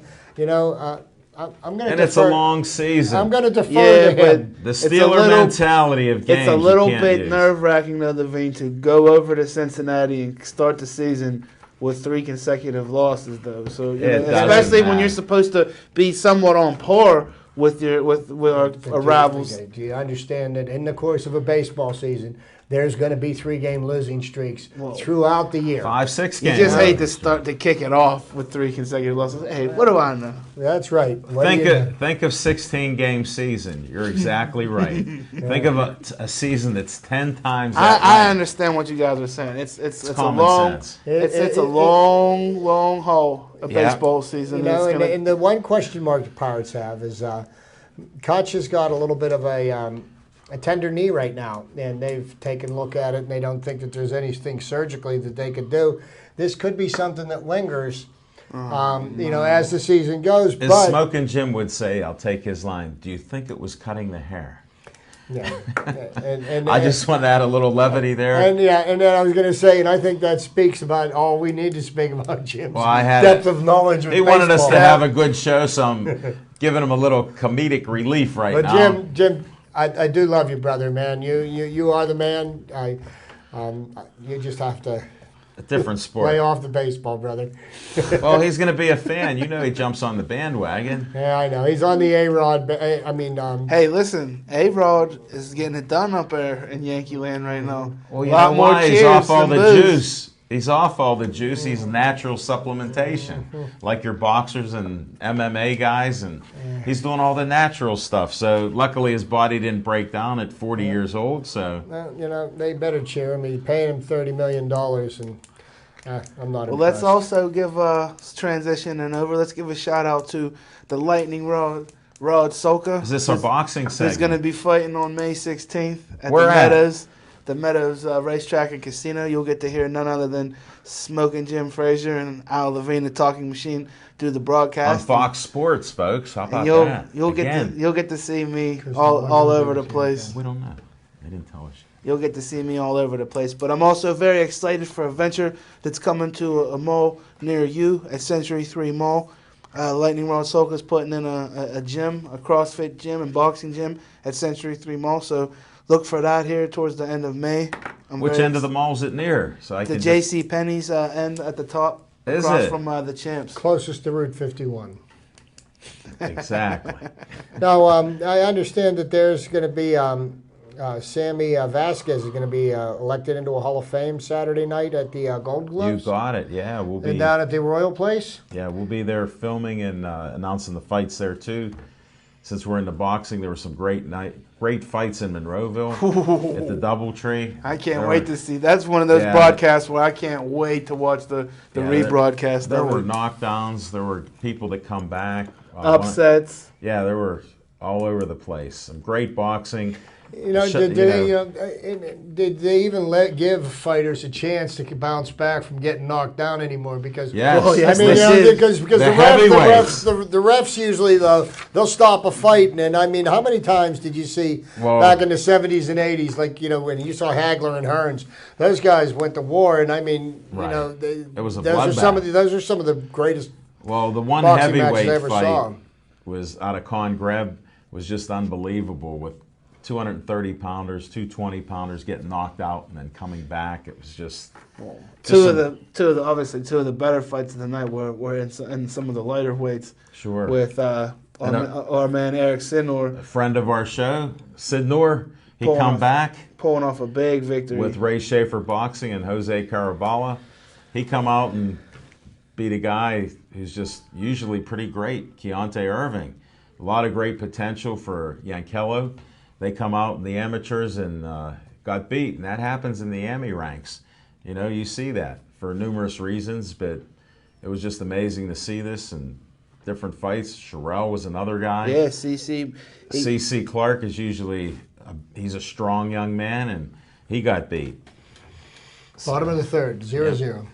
I'm going to. And it's a long season. I'm going to defer to him. The Steeler mentality of games. It's a little you can't bit use. nerve-wracking, though, Levine, to go over to Cincinnati and start the season with 3 consecutive losses, though. So, especially when you're supposed to be somewhat on par with our rivals. Do you understand that in the course of a baseball season, there's going to be 3-game losing streaks throughout the year? 5-6 games. You just hate to kick it off with 3 consecutive losses. Hey, what do I know? That's right. Think of 16-game season. You're exactly right. Think of a season that's 10 times. I understand what you guys are saying. It's a long sense. It's a long haul of baseball season. And the one question mark the Pirates have is Koch has got a little bit of a tender knee right now, and they've taken a look at it, and they don't think that there's anything surgically that they could do. This could be something that lingers, as the season goes. As Smoking Jim would say, I'll take his line, do you think it was cutting the hair? Yeah. and I just want to add a little levity there. And then I was going to say, and I think that speaks about all we need to speak about Jim's I depth of knowledge with baseball. He wanted us to have a good show, so I'm giving him a little comedic relief right now. But Jim, I do love you, brother, man. You are the man. You just have to a different sport. Lay off the baseball, brother. Well, he's going to be a fan. You know, he jumps on the bandwagon. Yeah, I know. He's on the A-Rod. Hey, listen, A-Rod is getting it done up there in Yankee Land right now. Well, you know why? He's off all the juice. He's off all the juice. He's natural supplementation, like your boxers and MMA guys, and he's doing all the natural stuff. So luckily his body didn't break down at 40 years old. So well, they better cheer him. He's paying him $30 million, and I'm not. Well, let's also give transition and over. Let's give a shout out to the lightning rod Rod Solka. Is this our boxing segment? He's going to be fighting on May 16th at Where the at? Meadows. The Meadows Racetrack and Casino. You'll get to hear none other than Smoking Jim Frazier and Al Levine, the Talking Machine, do the On broadcast. Fox Sports, folks. How about And that? you'll get to see me all over the place. We don't know. They didn't tell us. You'll get to see me all over the place. But I'm also very excited for a venture that's coming to a mall near you at Century 3 Mall. Lightning Rod Solka is putting in a gym, a CrossFit gym and boxing gym at Century 3 Mall. So look for that here towards the end of May. Which end of the mall is it near? So I The can J.C. Penney's end at the top. Is across it? from the Champs. Closest to Route 51. Exactly. Now, I understand that there's going to be Sammy Vasquez is going to be elected into a Hall of Fame Saturday night at the Gold You Gloves. got it. Yeah, we'll be And down at the Royal Place. Yeah, we'll be there filming and announcing the fights there too. Since we're into boxing, there were some great fights in Monroeville at the DoubleTree. I can't wait to see. That's one of those broadcasts where I can't wait to watch the rebroadcast. There were knockdowns. There were people that come back. Upsets. There were all over the place. Some great boxing. You know, did they even give fighters a chance to bounce back from getting knocked down anymore? Because yes, yes, I mean, they did. because the refs usually they'll stop a fight, and I mean, how many times did you see back in the 70s and 80s, like when you saw Hagler and Hearns, those guys went to war, and I mean, it was a those are some of the greatest. Well, the one boxing matches I heavyweight ever fight saw. was out of Con Greb was just unbelievable with 230 pounders, 220 pounders getting knocked out and then coming back. It was just Two of the better fights of the night were in some of the lighter weights. Sure. With our man Eric Sidnor, a friend of our show, Sidnor, he come back pulling off a big victory with Ray Schaefer Boxing and Jose Caraballo. He come out and beat a guy who's just usually pretty great, Keontae Irving. A lot of great potential for Yankello. They come out in the amateurs and got beat, and that happens in the AMI ranks. You know, you see that for numerous reasons, but it was just amazing to see this and different fights. Sherrell was another guy. Yeah, CC Clark is usually he's a strong young man, and he got beat. Bottom of the third, 0-0.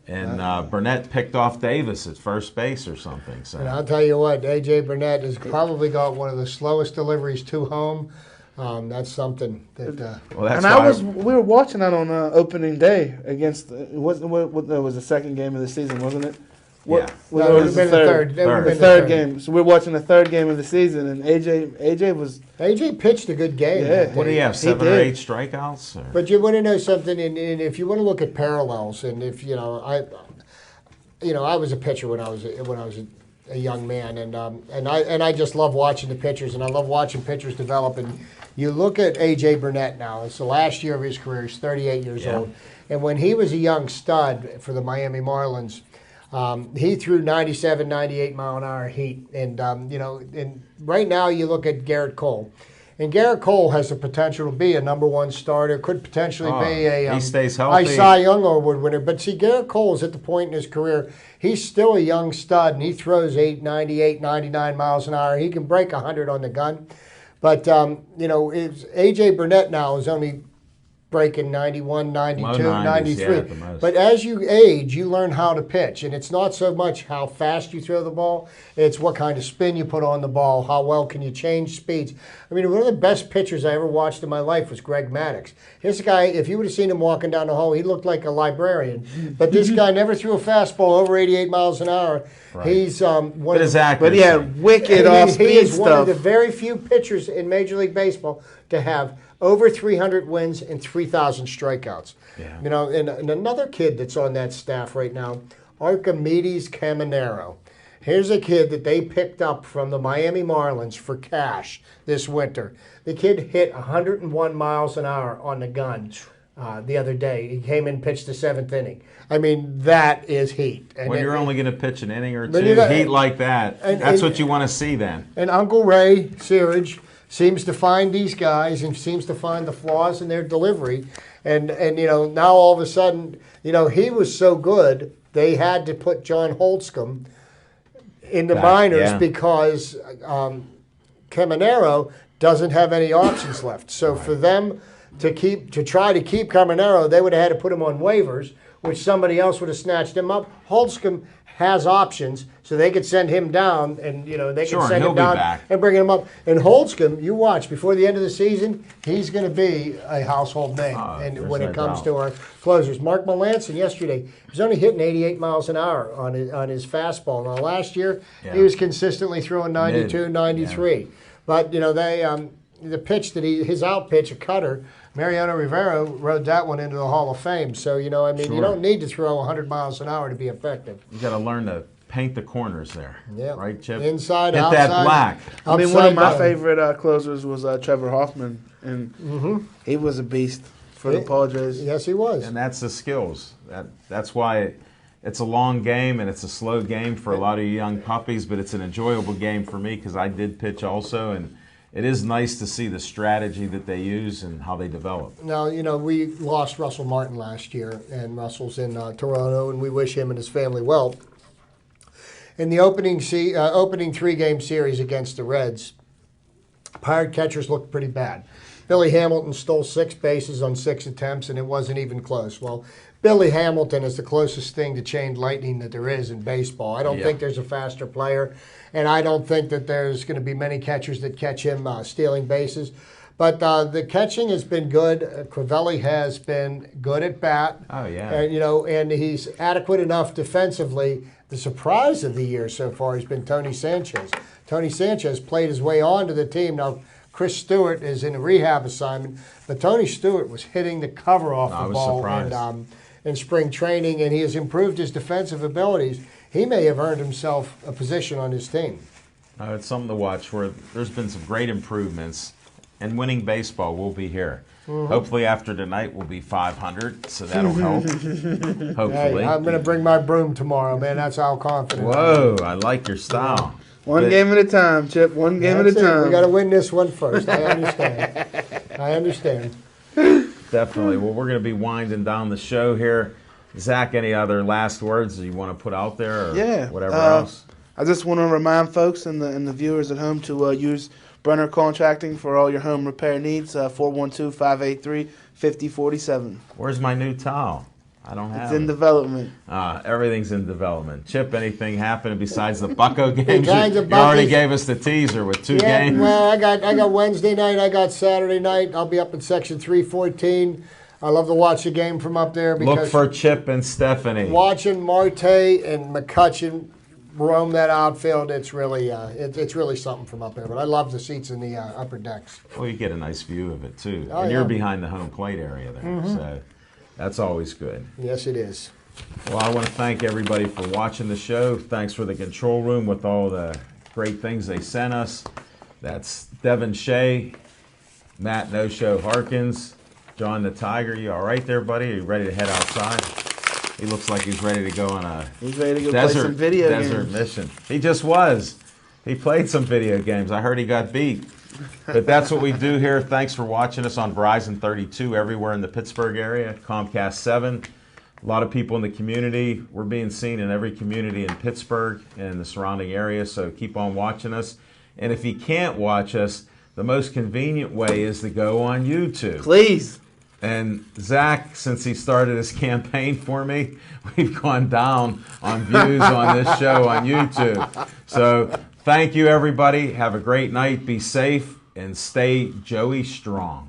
And Burnett picked off Davis at first base or something. So. And I'll tell you what, A.J. Burnett has probably got one of the slowest deliveries to home. That's something that. We were watching that on opening day against. It was the second game of the season, wasn't it? It would have been the third game. So we're watching the third game of the season, and AJ pitched a good game. Yeah. What do you have, 7 or 8 strikeouts? Or? But you want to know something, and if you want to look at parallels, and if I was a pitcher when I was a young man, and I just love watching the pitchers, and I love watching pitchers develop. And you look at AJ Burnett now; it's the last year of his career. He's 38 years old, and when he was a young stud for the Miami Marlins. He threw 97, 98 mile an hour heat, and and right now you look at Garrett Cole, and Garrett Cole has the potential to be a #1 starter, could potentially be a he stays healthy. Cy Young Award winner. But see, Garrett Cole is at the point in his career he's still a young stud, and he throws 98, 99 miles an hour. He can break 100 on the gun, but AJ Burnett now is only breaking 91, 92, 90s, 93. But as you age, you learn how to pitch. And it's not so much how fast you throw the ball, it's what kind of spin you put on the ball, how well can you change speeds. I mean, one of the best pitchers I ever watched in my life was Greg Maddux. This guy, if you would have seen him walking down the hall, he looked like a librarian. But this guy never threw a fastball over 88 miles an hour. Right. He's but he had wicked off-speed He is one of stuff. the very few pitchers in Major League Baseball to have over 300 wins and 3,000 strikeouts. Yeah. And another kid that's on that staff right now, Archimedes Caminero. Here's a kid that they picked up from the Miami Marlins for cash this winter. The kid hit 101 miles an hour on the gun the other day. He came in and pitched the 7th inning. I mean, that is heat. And when you're only going to pitch an inning or two, heat heat like that, that's what you want to see then. And Uncle Ray Searage seems to find these guys and seems to find the flaws in their delivery. And now all of a sudden, he was so good, they had to put John Holtzcomb in the minors because Caminero doesn't have any options left. So for them to try to keep Caminero, they would have had to put him on waivers, which somebody else would have snatched him up. Holtzcomb has options, so they could send him down, and they could send him down and bring him up. And Holtzcomb, you watch, before the end of the season, he's going to be a household name. And when it comes to our closers, Mark Melanson yesterday was only hitting 88 miles an hour on his fastball. Now last year he was consistently throwing 92, 93. Yeah. But the pitch that his out pitch, a cutter, Mariano Rivera rode that one into the Hall of Fame. So, you don't need to throw 100 miles an hour to be effective. You got to learn to paint the corners there. Yeah. Right, Chip? Inside, Hit outside. that black. One of my favorite closers was Trevor Hoffman, and he was a beast for the Padres. Yes, he was. And that's the skills. That's why it's a long game and it's a slow game for a lot of young puppies, but it's an enjoyable game for me because I did pitch also, and it is nice to see the strategy that they use and how they develop. Now, we lost Russell Martin last year, and Russell's in Toronto, and we wish him and his family well. In the opening 3-game series against the Reds, Pirate catchers looked pretty bad. Billy Hamilton stole 6 bases on 6 attempts, and it wasn't even close. Well, Billy Hamilton is the closest thing to chain lightning that there is in baseball. I don't think there's a faster player, and I don't think that there's going to be many catchers that catch him stealing bases. But the catching has been good. Crivelli has been good at bat. Oh, yeah. And he's adequate enough defensively. The surprise of the year so far has been Tony Sanchez. Tony Sanchez played his way onto the team. Now, Chris Stewart is in a rehab assignment, but Tony Stewart was hitting the cover off the ball in spring training, and he has improved his defensive abilities. He may have earned himself a position on his team. It's something to watch where there's been some great improvements, and winning baseball will be here. Hopefully after tonight we'll be 500, so that'll help. Hopefully. Hey, I'm going to bring my broom tomorrow, man. That's how confident I am. Whoa, I like your style. One game at a time, Chip. One game at a time. We got to win this one first. I understand. I understand. Definitely. Well, we're going to be winding down the show here. Zach, any other last words that you want to put out there, or whatever else? I just want to remind folks and the viewers at home to use Brenner Contracting for all your home repair needs. 412-583-5047. Where's my new towel? I don't have it. It's in development. Everything's in development. Chip, anything happening besides the Bucko games? You Buc-ee's. already gave us the teaser with 2 games. Well, I got Wednesday night. I got Saturday night. I'll be up in section 314. I love to watch the game from up there. Because look for Chip and Stephanie. Watching Marte and McCutcheon roam that outfield, it's really something from up there. But I love the seats in the upper decks. Well, you get a nice view of it, too. And you're behind the home plate area there. So that's always good. Yes, it is. Well, I want to thank everybody for watching the show. Thanks for the control room with all the great things they sent us. That's Devin Shea, Matt No-Show Harkins, John the Tiger. You all right there, buddy? Are you ready to head outside? He looks like he's ready to go on a play some video desert mission. He just was. He played some video games. I heard he got beat. But that's what we do here. Thanks for watching us on Verizon 32 everywhere in the Pittsburgh area, Comcast 7. A lot of people in the community. We're being seen in every community in Pittsburgh and the surrounding area, so keep on watching us. And if you can't watch us, the most convenient way is to go on YouTube. Please. And Zach, since he started his campaign for me, we've gone down on views on this show on YouTube. So thank you, everybody. Have a great night. Be safe and stay Joey strong.